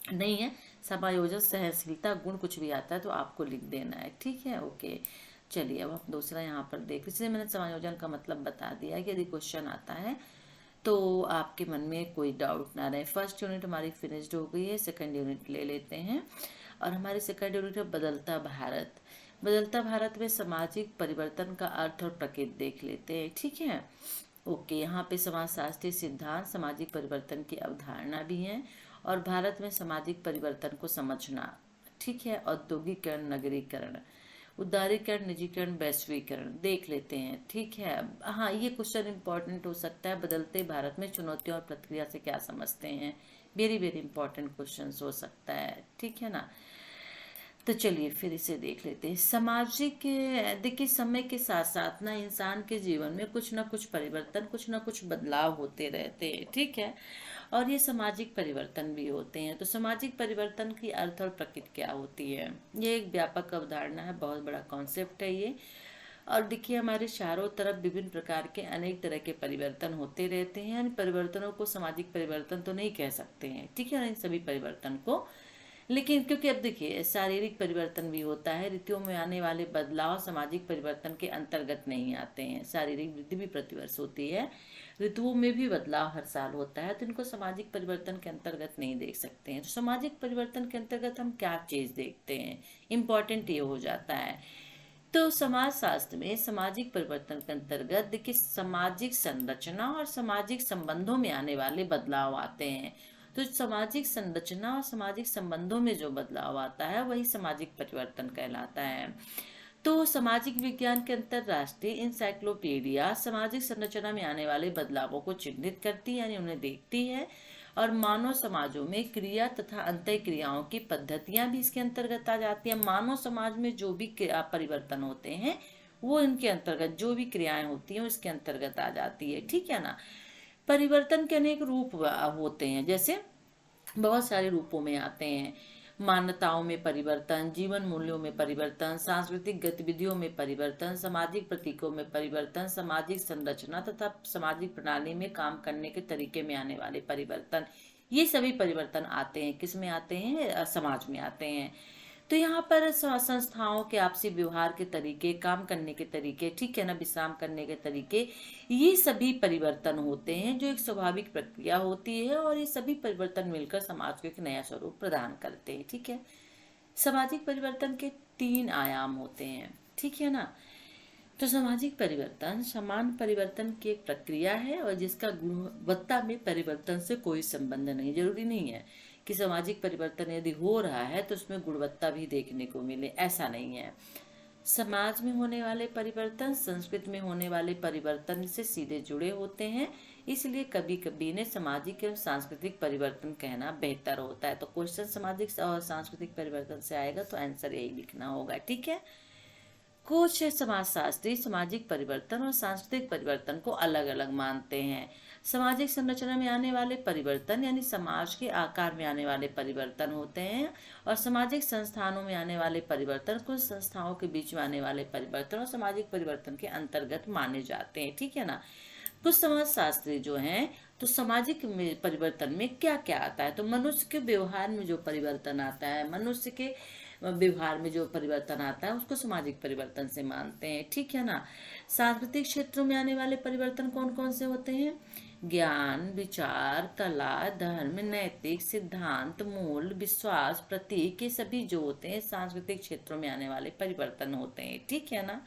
नहीं है। समायोजन सहनशीलता गुण कुछ भी आता है तो आपको लिख देना है, ठीक है, ओके। चलिए अब हम दूसरा यहाँ पर देख, इसलिए मैंने समायोजन का मतलब बता दिया कि यदि क्वेश्चन आता है तो आपके मन में कोई डाउट ना रहे। फर्स्ट यूनिट हमारी फिनिश्ड हो गई है, सेकंड यूनिट ले लेते हैं। और हमारी सेकंड यूनिट है बदलता भारत। बदलता भारत में सामाजिक परिवर्तन का अर्थ और प्रकृति देख लेते हैं, ठीक है, ओके। यहाँ पे समाजशास्त्रीय सिद्धांत, सामाजिक परिवर्तन की अवधारणा भी है, और भारत में सामाजिक परिवर्तन को समझना, ठीक है। औद्योगिकरण, नगरीकरण, उदारीकरण, निजीकरण, वैश्वीकरण देख लेते हैं, ठीक है। हाँ, ये क्वेश्चन इंपॉर्टेंट हो सकता है, बदलते भारत में चुनौतियों और प्रतिक्रिया से क्या समझते हैं। वेरी वेरी इंपॉर्टेंट क्वेश्चन हो सकता है, ठीक है ना। तो चलिए फिर इसे देख लेते हैं। सामाजिक, देखिए समय के साथ साथ ना इंसान के जीवन में कुछ ना कुछ परिवर्तन, कुछ ना कुछ बदलाव होते रहते हैं, ठीक है। और ये सामाजिक परिवर्तन भी होते हैं। तो सामाजिक परिवर्तन की अर्थ और प्रकृति क्या होती है, ये एक व्यापक अवधारणा है, बहुत बड़ा कॉन्सेप्ट है ये। और देखिए हमारे चारों तरफ विभिन्न प्रकार के अनेक तरह के परिवर्तन होते रहते हैं। इन परिवर्तनों को सामाजिक परिवर्तन तो नहीं कह सकते हैं, ठीक है, इन सभी परिवर्तन को। लेकिन क्योंकि अब देखिए शारीरिक परिवर्तन भी होता है, ऋतुओं में आने वाले बदलाव सामाजिक परिवर्तन के अंतर्गत नहीं आते हैं। शारीरिक वृद्धि भी प्रतिवर्ष होती है, ऋतुओं में भी बदलाव हर साल होता है, तो इनको सामाजिक परिवर्तन के अंतर्गत नहीं देख सकते हैं। तो सामाजिक परिवर्तन के अंतर्गत हम क्या चीज देखते हैं, इम्पोर्टेंट ये हो जाता है। तो समाज शास्त्र में सामाजिक परिवर्तन के अंतर्गत देखिए सामाजिक संरचना और सामाजिक संबंधों में आने वाले बदलाव आते हैं। तो सामाजिक संरचना और सामाजिक संबंधों में जो बदलाव आता है वही सामाजिक परिवर्तन कहलाता है। तो सामाजिक विज्ञान के अंतरराष्ट्रीय इंसाइक्लोपीडिया सामाजिक संरचना में आने वाले बदलावों को चिन्हित करती है, यानी उन्हें देखती है, और मानव समाजों में क्रिया तथा अंतः क्रियाओं की पद्धतियां भी इसके अंतर्गत आ जाती हैं। मानव समाज में जो भी क्रिया परिवर्तन होते हैं वो इनके अंतर्गत, जो भी क्रियाएं होती हैं इसके अंतर्गत आ जाती है, ठीक है ना। परिवर्तन के अनेक रूप होते हैं, जैसे बहुत सारे रूपों में आते हैं। मान्यताओं में परिवर्तन, जीवन मूल्यों में परिवर्तन, सांस्कृतिक गतिविधियों में परिवर्तन, सामाजिक प्रतीकों में परिवर्तन, सामाजिक संरचना तथा सामाजिक प्रणाली में काम करने के तरीके में आने वाले परिवर्तन, ये सभी परिवर्तन आते हैं, किस में आते हैं, समाज में आते हैं। तो यहाँ पर संस्थाओं के आपसी व्यवहार के तरीके, काम करने के तरीके, ठीक है ना, विश्राम करने के तरीके, ये सभी परिवर्तन होते हैं जो एक स्वाभाविक प्रक्रिया होती है, और ये सभी परिवर्तन मिलकर समाज को एक नया स्वरूप प्रदान करते हैं। ठीक है, सामाजिक परिवर्तन के 3 आयाम होते हैं, ठीक है ना। तो सामाजिक परिवर्तन समान परिवर्तन की एक प्रक्रिया है और जिसका गुणवत्ता में परिवर्तन से कोई संबंध नहीं। जरूरी नहीं है कि सामाजिक परिवर्तन यदि हो रहा है तो उसमें गुणवत्ता भी देखने को मिले, ऐसा नहीं है। समाज में होने वाले परिवर्तन संस्कृति में होने वाले परिवर्तन से सीधे जुड़े होते हैं, इसलिए कभी कभी इन्हें सामाजिक एवं सांस्कृतिक परिवर्तन कहना बेहतर होता है। तो क्वेश्चन सामाजिक और सांस्कृतिक परिवर्तन से आएगा तो आंसर यही लिखना होगा। ठीक है, कुछ समाजशास्त्री सामाजिक परिवर्तन और सांस्कृतिक परिवर्तन को अलग अलग मानते हैं। सामाजिक संरचना में आने वाले परिवर्तन यानी समाज के आकार में आने वाले परिवर्तन होते हैं, और सामाजिक संस्थानों में आने वाले परिवर्तन कुछ संस्थाओं के बीच में आने वाले परिवर्तन और सामाजिक परिवर्तन के अंतर्गत माने जाते हैं। ठीक है ना। कुछ समाजशास्त्री जो हैं तो सामाजिक परिवर्तन में क्या क्या आता है, तो मनुष्य के व्यवहार में जो परिवर्तन आता है, मनुष्य के व्यवहार में जो परिवर्तन आता है उसको सामाजिक परिवर्तन से मानते हैं। ठीक है ना। सांस्कृतिक क्षेत्रों में आने वाले परिवर्तन कौन कौन से होते हैं, ज्ञान, विचार, कला, धर्म, नैतिक सिद्धांत, मूल, विश्वास, प्रतीक, ये सभी जो होते हैं सांस्कृतिक क्षेत्रों में आने वाले परिवर्तन होते हैं। ठीक है ना।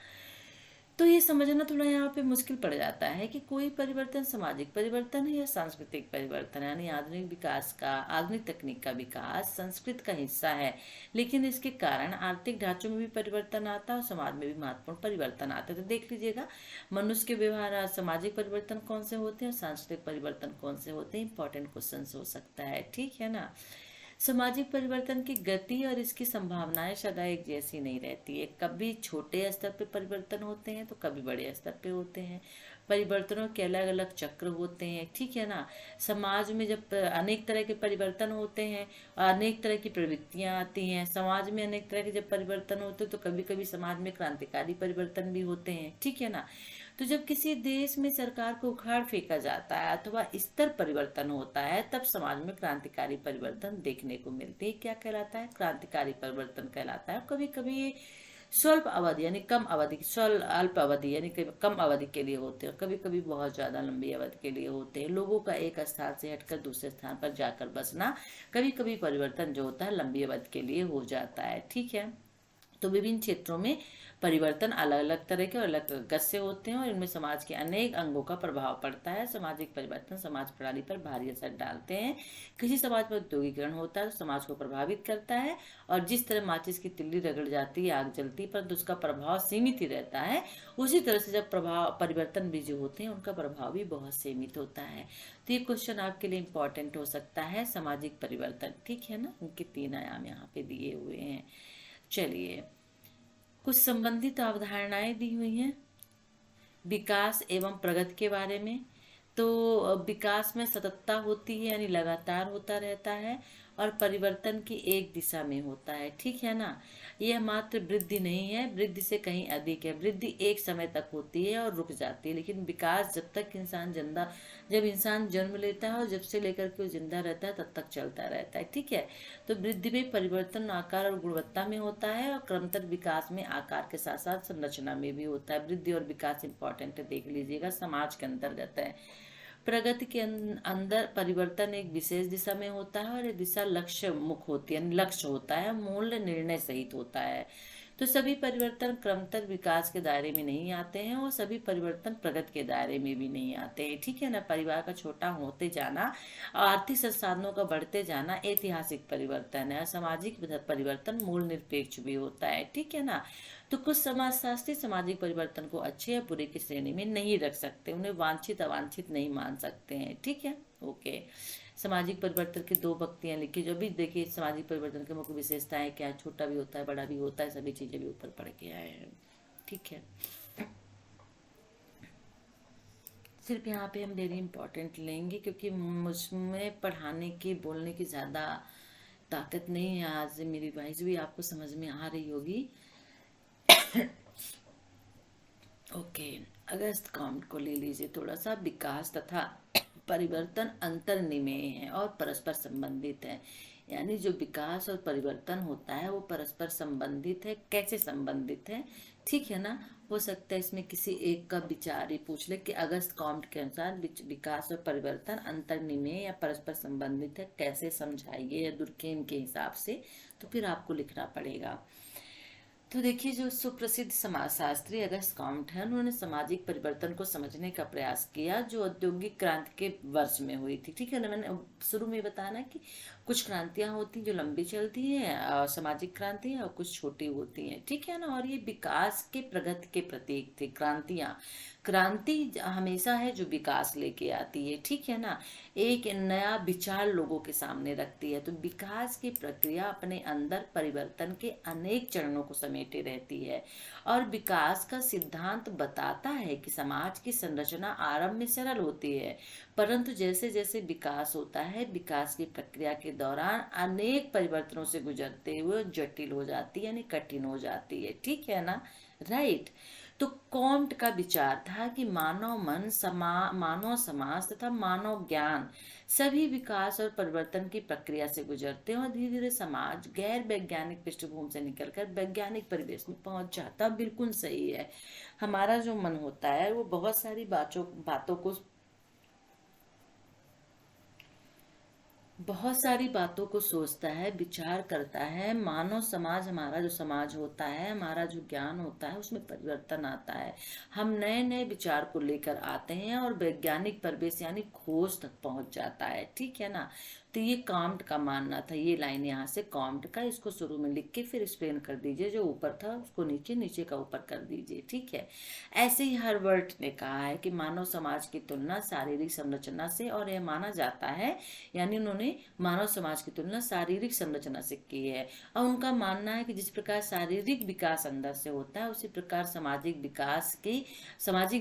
तो ये समझना थोड़ा यहाँ पे मुश्किल पड़ जाता है कि कोई परिवर्तन सामाजिक परिवर्तन है या सांस्कृतिक परिवर्तन है, यानी आधुनिक विकास का, आधुनिक तकनीक का विकास संस्कृति का हिस्सा है, लेकिन इसके कारण आर्थिक ढांचों में भी परिवर्तन आता है और समाज में भी महत्वपूर्ण परिवर्तन आता है। तो देख लीजिएगा मनुष्य के व्यवहार सामाजिक परिवर्तन कौन से होते हैं और सांस्कृतिक परिवर्तन कौन से होते हैं, इंपॉर्टेंट क्वेश्चन हो सकता है। ठीक है ना। सामाजिक परिवर्तन की गति और इसकी संभावनाएं सदा एक जैसी नहीं रहती है। कभी छोटे स्तर पे परिवर्तन होते हैं तो कभी बड़े स्तर पे होते हैं। परिवर्तनों के अलग अलग चक्र होते हैं। ठीक है ना। समाज में जब अनेक तरह के परिवर्तन होते हैं और अनेक तरह की प्रवृत्तियां आती हैं, समाज में अनेक तरह के जब परिवर्तन होते हैं तो कभी कभी समाज में क्रांतिकारी परिवर्तन भी होते हैं। ठीक है ना। तो जब किसी देश में सरकार को उखाड़ फेंका जाता है अथवा स्तर परिवर्तन होता है तब समाज में क्रांतिकारी परिवर्तन देखने को मिलते हैं। क्या कहलाता है, क्रांतिकारी परिवर्तन कहलाता है। कभी कभी स्वल्प अवधि यानी कम अवधि, अल्प अवधि यानी कम अवधि के लिए होते हैं, कभी कभी बहुत ज्यादा लंबी अवधि के लिए होते हैं। लोगों का एक स्थान से हटकर दूसरे स्थान पर जाकर बसना, कभी कभी परिवर्तन जो होता है लंबी अवधि के लिए हो जाता है। ठीक है। तो विभिन्न क्षेत्रों में परिवर्तन अलग अलग तरह के और अलग गत से होते हैं और इनमें समाज के अनेक अंगों का प्रभाव पड़ता है। सामाजिक परिवर्तन समाज प्रणाली पर भारी असर डालते हैं। किसी समाज में औद्योगिकरण होता है तो समाज को प्रभावित करता है, और जिस तरह माचिस की तिल्ली रगड़ जाती है आग जलती है परंतु उसका प्रभाव सीमित ही रहता है, उसी तरह से जब प्रभाव परिवर्तन भी जो होते हैं उनका प्रभाव भी बहुत सीमित होता है। तो ये क्वेश्चन आपके लिए इम्पोर्टेंट हो सकता है, सामाजिक परिवर्तन। ठीक है ना। उनके 3 आयाम यहाँ पे दिए हुए हैं। चलिए, कुछ संबंधित अवधारणाएं दी हुई हैं विकास एवं प्रगति के बारे में। तो विकास में सततता होती है यानी लगातार होता रहता है, और परिवर्तन की एक दिशा में होता है। ठीक है ना। यह मात्र वृद्धि नहीं है, वृद्धि से कहीं अधिक है। वृद्धि एक समय तक होती है और रुक जाती है, लेकिन विकास जब इंसान जन्म लेता है और जब से लेकर के वो जिंदा रहता है तब तक चलता रहता है। ठीक है। तो वृद्धि में परिवर्तन आकार और गुणवत्ता में होता है, और क्रमतर विकास में आकार के साथ साथ संरचना में भी होता है। वृद्धि और विकास इंपॉर्टेंट है, देख लीजिएगा, समाज के अंतर्गत है। प्रगति के अंदर परिवर्तन एक विशेष दिशा में होता है और ये दिशा लक्ष्य मुख होती है, लक्ष्य होता है, मूल्य निर्णय सहित होता है। तो सभी परिवर्तन क्रमतर विकास के दायरे में नहीं आते हैं और सभी परिवर्तन प्रगति के दायरे में भी नहीं आते हैं। ठीक है ना। परिवार का छोटा होते जाना, आर्थिक संसाधनों का बढ़ते जाना ऐतिहासिक परिवर्तन है। सामाजिक परिवर्तन मूल निरपेक्ष भी होता है। ठीक है ना। तो कुछ समाजशास्त्री सामाजिक परिवर्तन को अच्छे या बुरे की श्रेणी में नहीं रख सकते, उन्हें वांछित अवांछित नहीं मान सकते हैं। ठीक है। ओके। सामाजिक परिवर्तन की 2 पंक्तियां लिखी, जो भी देखिए सामाजिक परिवर्तन की मुख्य विशेषताएं क्या, छोटा भी होता है बड़ा भी होता है, सभी चीजें भी ऊपर पढ़ के आए हैं। ठीक है। सिर्फ यहाँ पे हम वेरी इंपॉर्टेंट लेंगे क्योंकि मुझमें पढ़ाने की बोलने की ज्यादा ताकत नहीं है। आज मेरी वॉइस भी आपको समझ में आ रही होगी। ओके। अगस्त काउंट को ले लीजिए थोड़ा सा। विकास तथा परिवर्तन अंतर्निमेय है और परस्पर संबंधित है। यानी जो विकास और परिवर्तन होता है वो परस्पर संबंधित है। कैसे संबंधित है, ठीक है ना। हो सकता है इसमें किसी एक का विचार ही पूछ ले कि अगस्त कॉम्ट के अनुसार विकास और परिवर्तन अंतर्निमेय या परस्पर संबंधित है, कैसे समझाइए, या दुर्खेम के हिसाब से, तो फिर आपको लिखना पड़ेगा। तो देखिए, जो सुप्रसिद्ध समाजशास्त्री अगस्त कॉम्ट है, उन्होंने सामाजिक परिवर्तन को समझने का प्रयास किया जो औद्योगिक क्रांति के वर्ष में हुई थी। ठीक है ना, मैंने शुरू में बताया ना कि कुछ क्रांतियां होती जो लंबी चलती हैं, सामाजिक क्रांति, और कुछ छोटी होती हैं, ठीक है ना। और ये विकास के प्रगति के प्रतीक थे क्रांतियां। क्रांति हमेशा है जो विकास लेके आती है, ठीक है ना, एक नया विचार लोगों के सामने रखती है। तो विकास की प्रक्रिया अपने अंदर परिवर्तन के अनेक चरणों को समेटे रहती है। और विकास का सिद्धांत बताता है कि समाज की संरचना आरंभ में सरल होती है, परंतु जैसे जैसे विकास होता है, विकास की प्रक्रिया के दौरान अनेक परिवर्तनों से गुजरते हुए जटिल हो जाती है, यानी कठिन हो जाती है, ठीक है ना, राइट। तो कॉम्ट का विचार था कि मानव मन, मानव समाज तथा मानव ज्ञान सभी विकास और परिवर्तन की प्रक्रिया से गुजरते हैं, और धीरे धीरे समाज गैर वैज्ञानिक पृष्ठभूमि से निकलकर वैज्ञानिक परिवेश में पहुंच जाता। बिल्कुल सही है। हमारा जो मन होता है वो बहुत सारी बातों को सोचता है, विचार करता है। मानव समाज, हमारा जो समाज होता है, हमारा जो ज्ञान होता है, उसमें परिवर्तन आता है। हम नए नए विचार को लेकर आते हैं और वैज्ञानिक परिवेश यानी खोज तक पहुंच जाता है, ठीक है ना। तो ये कॉम्ट का मानना था। ये लाइन यहाँ से कॉम्ट का, इसको शुरू में लिख के फिर एक्सप्लेन कर दीजिए, जो ऊपर था उसको नीचे, नीचे का ऊपर कर दीजिए, ठीक है। ऐसे ही हर्बर्ट ने कहा है कि मानव समाज की तुलना शारीरिक संरचना से, और यह माना जाता है, यानी उन्होंने मानव समाज की तुलना शारीरिक संरचना से की है। और उनका मानना है कि जिस प्रकार शारीरिक विकास अंदर से होता है, उसी प्रकार सामाजिक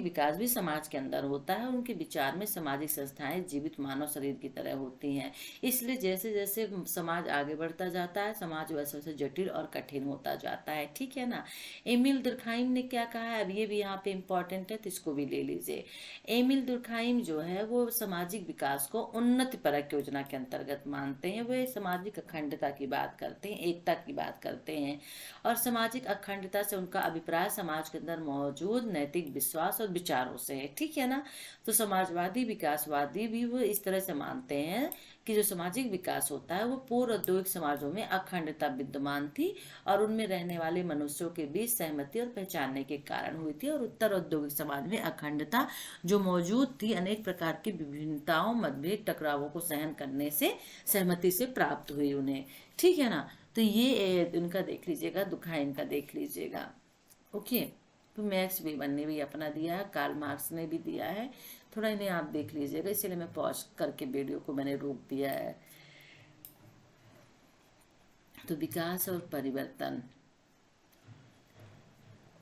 विकास भी समाज के अंदर होता है। उनके विचार में सामाजिक संस्थाएं जीवित मानव शरीर की तरह होती हैं। इसलिए जैसे जैसे समाज आगे बढ़ता जाता है, समाज वैसे वैसे जटिल और कठिन होता जाता है, ठीक है ना। एमिल दुर्खाइम ने क्या कहा है, अब ये भी यहाँ पे इम्पोर्टेंट है, तो इसको भी ले लीजिए। एमिल दुर्खाइम जो है वो सामाजिक विकास को उन्नति परक योजना के अंतर्गत मानते हैं। वे सामाजिक अखंडता की बात करते हैं, एकता की बात करते हैं, और सामाजिक अखंडता से उनका अभिप्राय समाज के अंदर मौजूद नैतिक विश्वास और विचारों से है, ठीक है ना। तो समाजवादी विकासवादी भी वो इस तरह से मानते हैं कि जो सामाजिक विकास होता है वो पूर्व औद्योगिक समाजों में अखंडता विद्यमान थी और उनमें रहने वाले मनुष्यों के बीच सहमति और पहचानने के कारण हुई थी। और उत्तर औद्योगिक समाज में अखंडता जो मौजूद थी अनेक प्रकार की विभिन्नताओं, मतभेद, टकरावों को सहन करने से सहमति से प्राप्त हुई उन्हें, ठीक है ना। तो ये उनका देख लीजिएगा, दुर्खाइम का देख लीजिएगा, ओके। तो मैक्स वेबर ने भी अपना दिया है, कार्ल मार्क्स ने भी दिया है, थोड़ा इन्हें आप देख लीजिएगा, इसलिए मैं पॉज करके वीडियो को मैंने रोक दिया है। तो विकास और परिवर्तन,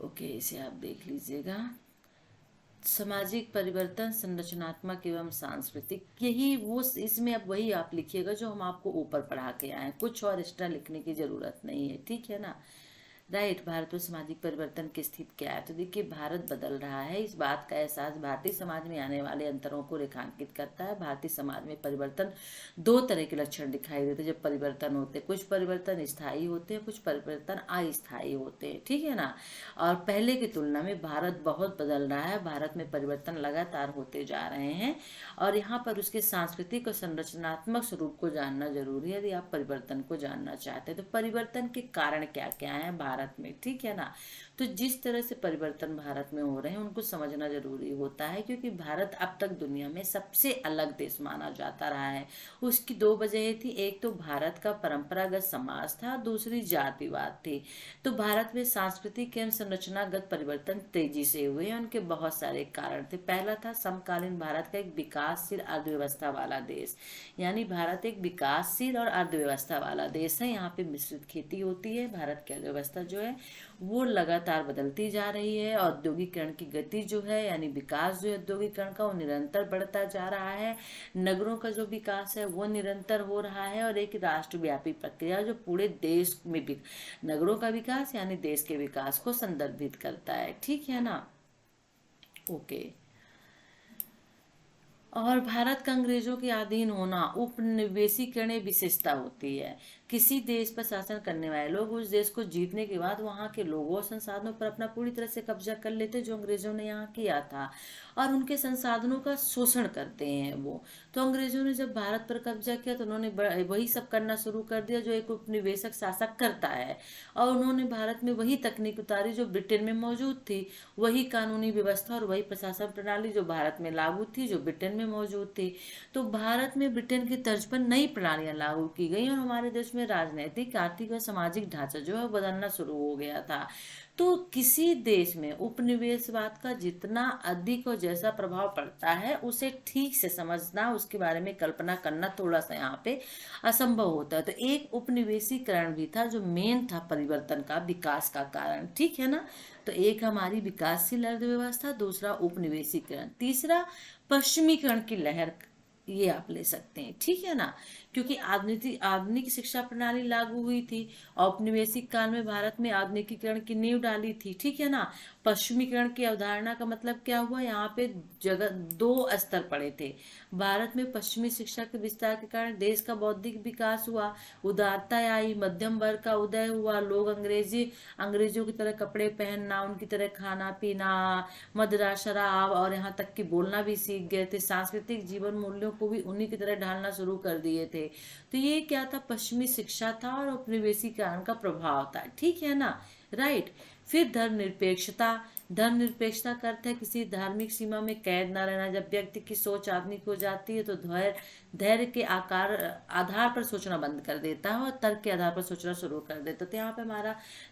ओके, इसे आप देख लीजिएगा। सामाजिक परिवर्तन संरचनात्मक एवं सांस्कृतिक, यही वो, इसमें अब वही आप लिखिएगा जो हम आपको ऊपर पढ़ा के आए, कुछ और एक्स्ट्रा लिखने की जरूरत नहीं है, ठीक है ना, राइट। भारत में सामाजिक परिवर्तन की स्थिति क्या है, तो देखिए भारत बदल रहा है। इस बात का एहसास भारतीय समाज में आने वाले अंतरों को रेखांकित करता है। भारतीय समाज में परिवर्तन दो तरह के लक्षण दिखाई देते हैं जब परिवर्तन होते हैं। कुछ परिवर्तन स्थायी होते हैं, कुछ परिवर्तन अस्थायी होते हैं, ठीक है ना। और पहले की तुलना में भारत बहुत बदल रहा है, भारत में परिवर्तन लगातार होते जा रहे हैं, और यहाँ पर उसके सांस्कृतिक और संरचनात्मक स्वरूप को जानना जरूरी है यदि आप परिवर्तन को जानना चाहते हैं। तो परिवर्तन के कारण क्या क्या है भारत में, ठीक है ना। तो जिस तरह से परिवर्तन भारत में हो रहे हैं उनको समझना जरूरी होता है, क्योंकि भारत अब तक दुनिया में सबसे अलग देश माना जाता रहा है। उसकी दो वजह थी, एक तो भारत का परंपरागत समाज था, दूसरी जातिवाद थी। तो भारत में सांस्कृतिक एवं संरचनागत परिवर्तन तेजी से हुए हैं, उनके बहुत सारे कारण थे। पहला था समकालीन भारत का एक विकासशील अर्थव्यवस्था वाला देश, यानी भारत एक विकासशील और अर्थव्यवस्था वाला देश है। यहाँ पे मिश्रित खेती होती है। भारत की अर्थव्यवस्था जो है वो लगातार बदलती जा रही है। औद्योगिकरण की गति जो है, यानी विकास जो है औद्योगिकरण का, वो निरंतर बढ़ता जा रहा है। नगरों का जो विकास है वो निरंतर हो रहा है, और एक राष्ट्रव्यापी प्रक्रिया जो पूरे देश में भी नगरों का विकास यानी देश के विकास को संदर्भित करता है, ठीक है ना, ओके। और भारत का अंग्रेजों के अधीन होना उपनिवेशीकरण विशेषता होती है। किसी देश पर शासन करने वाले लोग उस देश को जीतने के बाद वहां के लोगों और संसाधनों पर अपना पूरी तरह से कब्जा कर लेते, जो अंग्रेजों ने यहाँ किया था, और उनके संसाधनों का शोषण करते हैं वो। तो अंग्रेजों ने जब भारत पर कब्जा किया तो उन्होंने वही सब करना शुरू कर दिया जो एक उपनिवेशक शासक करता है, और उन्होंने भारत में वही तकनीक उतारी जो ब्रिटेन में मौजूद थी, वही कानूनी व्यवस्था और वही प्रशासन प्रणाली जो भारत में लागू थी जो ब्रिटेन में मौजूद थी। तो भारत में ब्रिटेन की तर्ज पर नई प्रणालियां लागू की गई और हमारे देश में राजनीतिक, आर्थिक और सामाजिक ढांचा जो है बदलना शुरू हो गया था। तो किसी देश में उपनिवेशवाद का जितना अधिक और जैसा प्रभाव पड़ता है उसे ठीक से समझना, उसके बारे में कल्पना करना थोड़ा सा यहाँ पे असंभव होता है। तो एक उपनिवेशीकरण भी था जो मेन था परिवर्तन का, विकास का कारण, ठीक है ना। तो एक हमारी विकासशील अर्थव्यवस्था, दूसरा उपनिवेशीकरण, तीसरा पश्चिमीकरण की लहर, ये आप ले सकते हैं, ठीक है ना। क्योंकि आधुनिक आधुनिक शिक्षा प्रणाली लागू हुई थी, औपनिवेशिक काल में भारत में आधुनिकीकरण की नींव डाली थी, ठीक है ना। पश्चिमीकरण की अवधारणा का मतलब क्या हुआ, यहाँ पे जगह दो स्तर पड़े थे। भारत में पश्चिमी शिक्षा के विस्तार के कारण देश का बौद्धिक विकास हुआ, उदारता आई, मध्यम वर्ग का उदय हुआ, लोग अंग्रेजों की तरह कपड़े पहनना, उनकी तरह खाना पीना, मदिरा, शराब और यहाँ तक कि बोलना भी सीख गए थे। सांस्कृतिक जीवन मूल्यों को भी उन्हीं की तरह ढालना शुरू कर दिए थे। तो ये क्या था, पश्चिमी शिक्षा था और उपनिवेशीकरण का प्रभाव था, ठीक है ना, राइट। फिर धर्मनिरपेक्षता। धर्मनिरपेक्षता का अर्थ है किसी धार्मिक सीमा में कैद न रहना। जब व्यक्ति की सोच आधुनिक हो जाती है तो धैर्य के आधार पर सोचना बंद कर देता है और तर्क के आधार पर सोचना शुरू कर देता है। तो यहाँ पे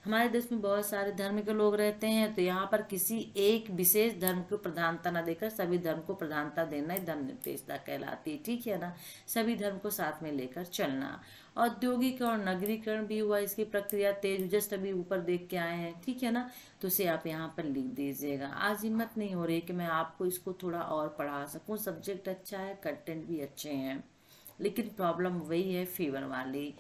हमारे देश में बहुत सारे धर्म के लोग रहते हैं, तो यहाँ पर किसी एक विशेष धर्म को प्रधानता न देकर सभी धर्म को प्रधानता देना ही धर्मनिरपेक्षता कहलाती है, ठीक है ना। सभी धर्म को साथ में लेकर चलना। औद्योगिकरण, नगरीकरण भी हुआ, इसकी प्रक्रिया तेज, जस्ट अभी ऊपर देख के आए हैं, ठीक है ना। तो इसे आप यहाँ पर लिख दीजिएगा। आज हिम्मत नहीं हो रही कि मैं आपको इसको थोड़ा और पढ़ा सकूं। सब्जेक्ट अच्छा है, कंटेंट भी अच्छे हैं, लेकिन प्रॉब्लम वही है फीवर वाली।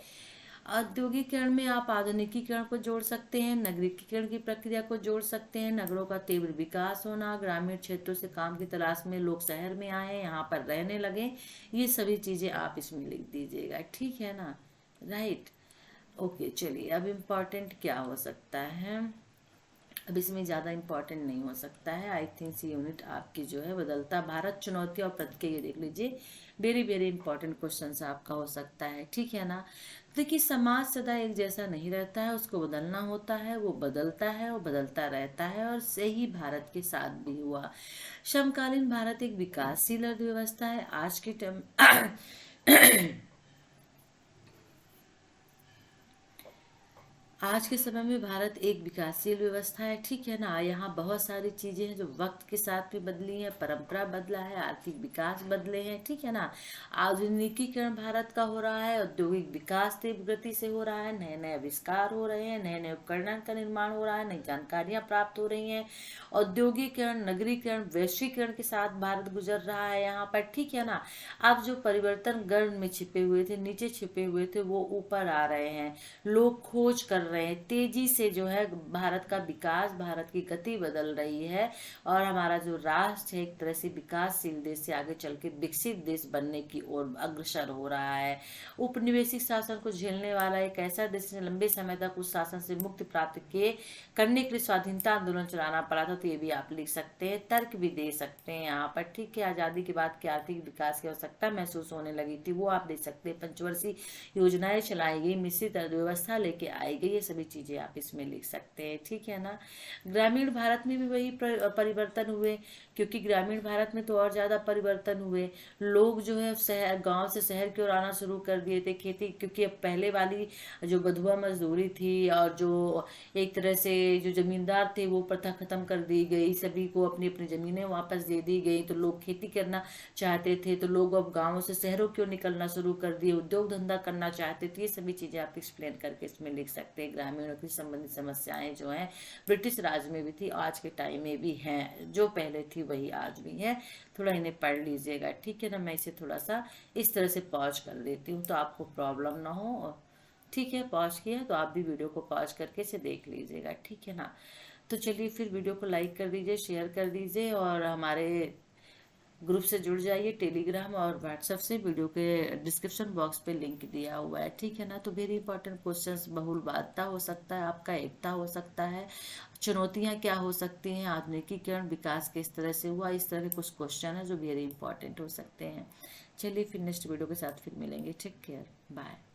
औद्योगिकरण में आप आधुनिकीकरण को जोड़ सकते हैं, नगरीकरण की प्रक्रिया को जोड़ सकते हैं, नगरों का तीव्र विकास होना, ग्रामीण क्षेत्रों से काम की तलाश में लोग शहर में आए, यहाँ पर रहने लगे, ये सभी चीजें आप इसमें लिख दीजिएगा, ठीक है ना, राइट। ओके, चलिए अब इम्पोर्टेंट क्या हो सकता है। अब इसमें ज़्यादा इम्पोर्टेंट नहीं हो सकता है। आई थिंक यूनिट आपकी जो है बदलता भारत, चुनौती और प्रतिक्रिया, ये देख लीजिए, वेरी वेरी इंपॉर्टेंट क्वेश्चन आपका हो सकता है, ठीक है ना। देखिए, समाज सदा एक जैसा नहीं रहता है, उसको बदलना होता है, वो बदलता है, वो बदलता रहता है, और सही भारत के साथ भी हुआ। समकालीन भारत एक विकासशील अर्थव्यवस्था है। आज के टाइम आज के समय में भारत एक विकासशील व्यवस्था है, ठीक है ना। यहाँ बहुत सारी चीजें हैं जो वक्त के साथ में बदली हैं, परंपरा बदला है, आर्थिक विकास बदले हैं, ठीक है ना। आधुनिकीकरण भारत का हो रहा है, औद्योगिक विकास तीव्र गति से हो रहा है, नए नए आविष्कार हो रहे हैं, नए नए उपकरण का निर्माण हो रहा है, नई जानकारियां प्राप्त हो रही हैं। औद्योगिकरण, नगरीकरण, वैश्वीकरण के साथ भारत गुजर रहा है यहाँ पर, ठीक है ना। अब जो परिवर्तन गर्भ में छिपे हुए थे, नीचे छिपे हुए थे, वो ऊपर आ रहे हैं, लोग खोज कर रहे हैं, तेजी से जो है भारत का विकास, भारत की गति बदल रही है, और हमारा जो राष्ट्र है एक तरह से विकासशील देश से आगे चल के विकसित देश बनने की ओर अग्रसर हो रहा है। उपनिवेशिक शासन को झेलने वाला एक ऐसा देश ने लंबे समय तक उस शासन से मुक्ति प्राप्त करने के लिए स्वाधीनता आंदोलन चलाना पड़ा था। तो ये भी आप लिख सकते हैं, तर्क भी दे सकते हैं यहाँ पर, ठीक है। आजादी के बाद की आर्थिक विकास की आवश्यकता महसूस होने लगी थी, वो आप दे सकते हैं। पंचवर्षीय योजनाएं चलाई गई, मिश्रित अर्थव्यवस्था लेके आई गई, ये सभी चीजें आप इसमें लिख सकते हैं, ठीक है ना। ग्रामीण भारत में भी वही परिवर्तन हुए, क्योंकि ग्रामीण भारत में तो और ज्यादा परिवर्तन हुए। लोग जो है शहर, गांव से शहर की ओर आना शुरू कर दिए थे खेती, क्योंकि अब पहले वाली जो बधुआ मजदूरी थी और जो एक तरह से जो जमींदार थे वो प्रथा खत्म कर दी गई, सभी को अपनी अपनी जमीनें वापस दे दी गई, तो लोग खेती करना चाहते थे, तो लोग अब गाँवों से शहरों की ओर निकलना शुरू कर दिए, उद्योग धंधा करना चाहते थे। ये सभी चीजें आप एक्सप्लेन करके इसमें लिख सकते हैं। ग्रामीणों की संबंधित समस्याएं जो हैं ब्रिटिश राज में भी थी, आज के टाइम में भी हैं, जो पहले थी वही आज भी है। थोड़ा इन्हें पढ़ लीजिएगा, ठीक है ना। मैं इसे थोड़ा सा इस तरह से पॉज कर देती हूँ तो आपको प्रॉब्लम ना हो, ठीक है। पॉज किया तो आप भी वीडियो को पॉज करके इसे देख लीजिएगा, ठीक है ना। तो चलिए फिर वीडियो को लाइक कर दीजिए, शेयर कर दीजिए, और हमारे ग्रुप से जुड़ जाइए, टेलीग्राम और व्हाट्सएप से। वीडियो के डिस्क्रिप्शन बॉक्स पे लिंक दिया हुआ है, ठीक है ना। तो वेरी इंपॉर्टेंट क्वेश्चंस, बहुलवादिता हो सकता है आपका, एकता हो सकता है, चुनौतियां क्या हो सकती हैं, आधुनिकीकरण विकास किस तरह से हुआ, इस तरह के कुछ क्वेश्चन है जो वेरी इंपॉर्टेंट हो सकते हैं। चलिए फिर नेक्स्ट वीडियो के साथ फिर मिलेंगे। Take care, bye.